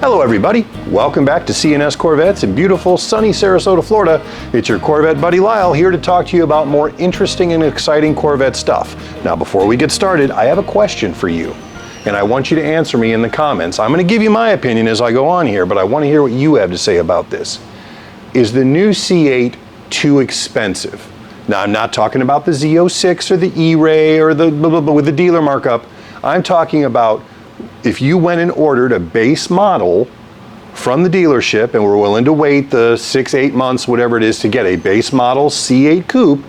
Hello everybody, welcome back to C8 Corvettes in beautiful sunny Sarasota, Florida. It's your Corvette buddy Lyle here to talk to you about more interesting and exciting Corvette stuff. Now before we get started, I have a question for you and I want you to answer me in the comments. I'm going to give you my opinion as I go on here, but I want to hear what you have to say about this. Is the new C8 too expensive? Now I'm not talking about the Z06 or the E-Ray or the blah, blah, blah, with the dealer markup. I'm talking about if you went and ordered a base model from the dealership and were willing to wait the 6-8 months, whatever it is, to get a base model C8 coupe,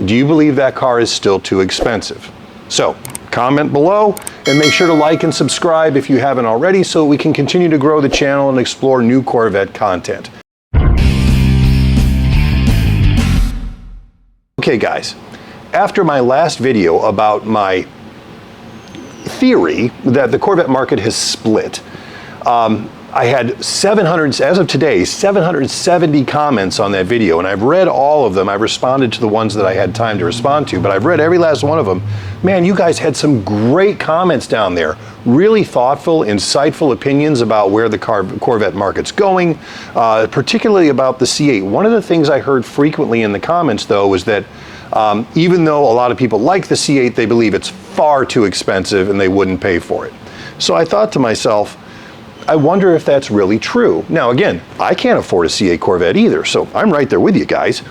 do you believe that car is still too expensive? So comment below and make sure to like and subscribe if you haven't already so we can continue to grow the channel and explore new Corvette content. Okay guys, after my last video about my theory that the Corvette market has split, I had 700, as of today, 770 comments on that video, and I've read all of them. I've responded to the ones that I had time to respond to, but I've read every last one of them. Man, you guys had some great comments down there. Really thoughtful, insightful opinions about where the Corvette market's going, particularly about the C8. One of the things I heard frequently in the comments, though, was that even though a lot of people like the C8, they believe it's far too expensive and they wouldn't pay for it. So I thought to myself, I wonder if that's really true. Now again, I can't afford a C8 Corvette either, so I'm right there with you guys.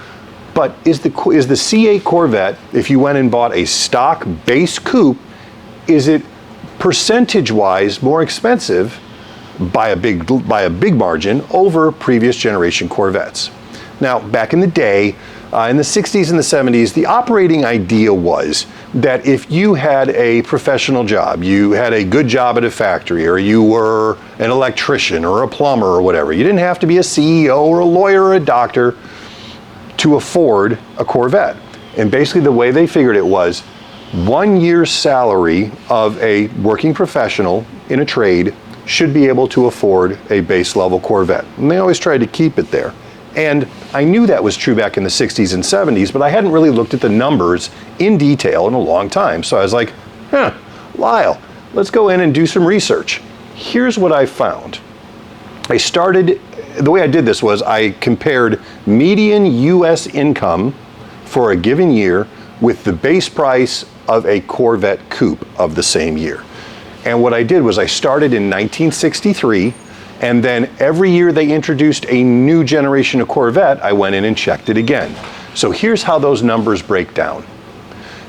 But is the C8 Corvette, if you went and bought a stock base coupe, is it percentage-wise more expensive by a big margin over previous generation Corvettes? Now, back in the day, in the 60s and the 70s, the operating idea was that if you had a professional job, you had a good job at a factory, or you were an electrician or a plumber or whatever, you didn't have to be a CEO or a lawyer or a doctor to afford a Corvette. And basically the way they figured it was 1 year's salary of a working professional in a trade should be able to afford a base level Corvette. And they always tried to keep it there. And I knew that was true back in the 60s and 70s, but I hadn't really looked at the numbers in detail in a long time. So I was like, Lyle, let's go in and do some research. Here's what I found. The way I did this was I compared median US income for a given year with the base price of a Corvette coupe of the same year. And what I did was I started in 1963, and then every year they introduced a new generation of Corvette, I went in and checked it again. So here's how those numbers break down.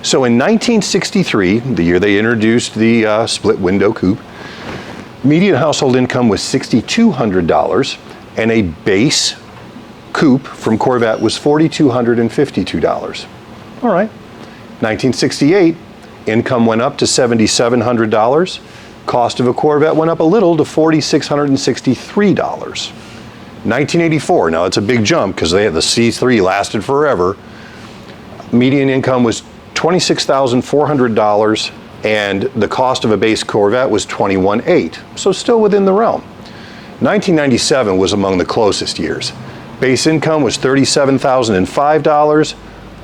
So in 1963, the year they introduced the split window coupe, median household income was $6,200, and a base coupe from Corvette was $4,252. All right. 1968, income went up to $7,700. Cost of a Corvette went up a little to $4,663. 1984, now it's a big jump because the C3 lasted forever. Median income was $26,400 and the cost of a base Corvette was $21,800, so still within the realm. 1997 was among the closest years. Base income was $37,005.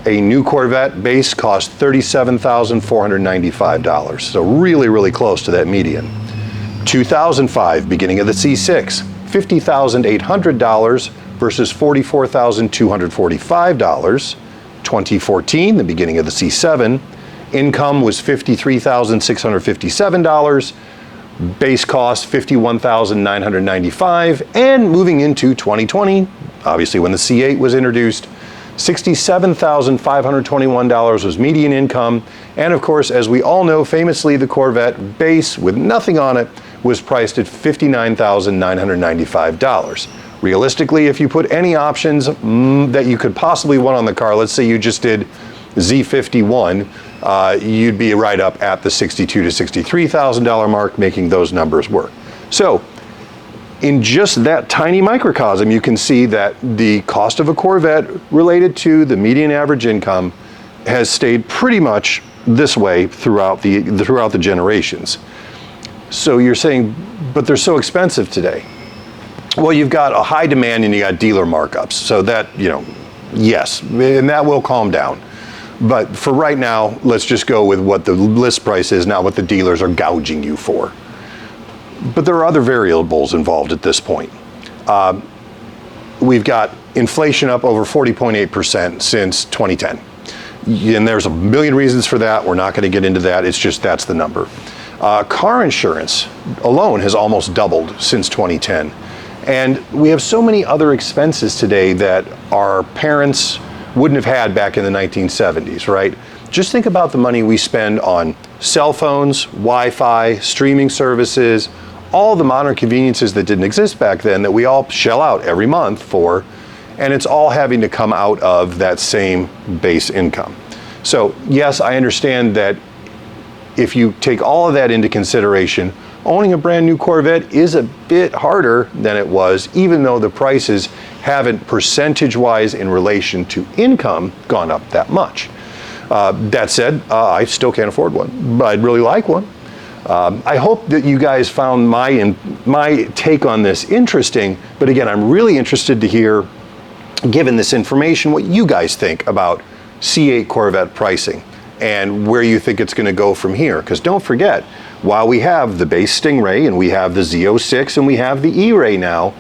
A new Corvette base cost $37,495, so really, really close to that median. 2005, beginning of the C6, $50,800 versus $44,245. 2014, the beginning of the C7, income was $53,657, base cost $51,995, and moving into 2020, obviously when the C8 was introduced, $67,521 was median income, and of course, as we all know, famously, the Corvette base with nothing on it was priced at $59,995. Realistically, if you put any options that you could possibly want on the car, let's say you just did Z51, you'd be right up at the $62,000 to $63,000 mark, making those numbers work. So, in just that tiny microcosm, you can see that the cost of a Corvette related to the median average income has stayed pretty much this way throughout the generations. So you're saying, but they're so expensive today. Well, you've got a high demand and you got dealer markups. So that, yes, and that will calm down. But for right now, let's just go with what the list price is, not what the dealers are gouging you for. But there are other variables involved at this point. We've got inflation up over 40.8% since 2010. And there's a million reasons for that. We're not going to get into that. It's just that's the number. Car insurance alone has almost doubled since 2010. And we have so many other expenses today that our parents wouldn't have had back in the 1970s, right? Just think about the money we spend on cell phones, Wi-Fi, streaming services, all the modern conveniences that didn't exist back then that we all shell out every month for, and it's all having to come out of that same base income. So yes, I understand that if you take all of that into consideration, owning a brand new Corvette is a bit harder than it was, even though the prices haven't percentage-wise in relation to income gone up that much. That said, I still can't afford one, but I'd really like one. I hope that you guys found my take on this interesting, but again, I'm really interested to hear, given this information, what you guys think about C8 Corvette pricing and where you think it's going to go from here. Because don't forget, while we have the base Stingray and we have the Z06 and we have the E-Ray now,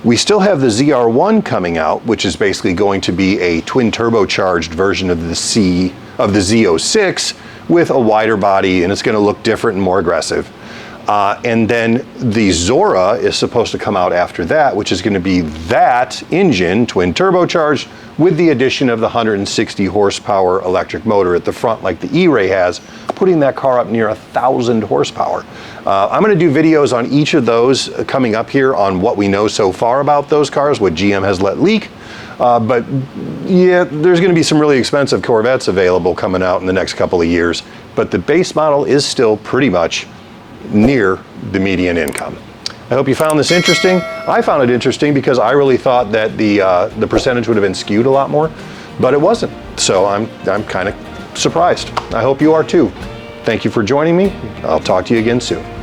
we still have the ZR1 coming out, which is basically going to be a twin turbocharged version of the Z06 with a wider body, and it's going to look different and more aggressive. And then the Zora is supposed to come out after that, which is going to be that engine, twin turbocharged, with the addition of the 160 horsepower electric motor at the front like the E-Ray has, putting that car up near 1,000 horsepower. I'm going to do videos on each of those coming up here on what we know so far about those cars, what GM has let leak. But yeah, there's going to be some really expensive Corvettes available coming out in the next couple of years. But the base model is still pretty much near the median income. I hope you found this interesting. I found it interesting because I really thought that the percentage would have been skewed a lot more, but it wasn't. So I'm kind of surprised. I hope you are too. Thank you for joining me. I'll talk to you again soon.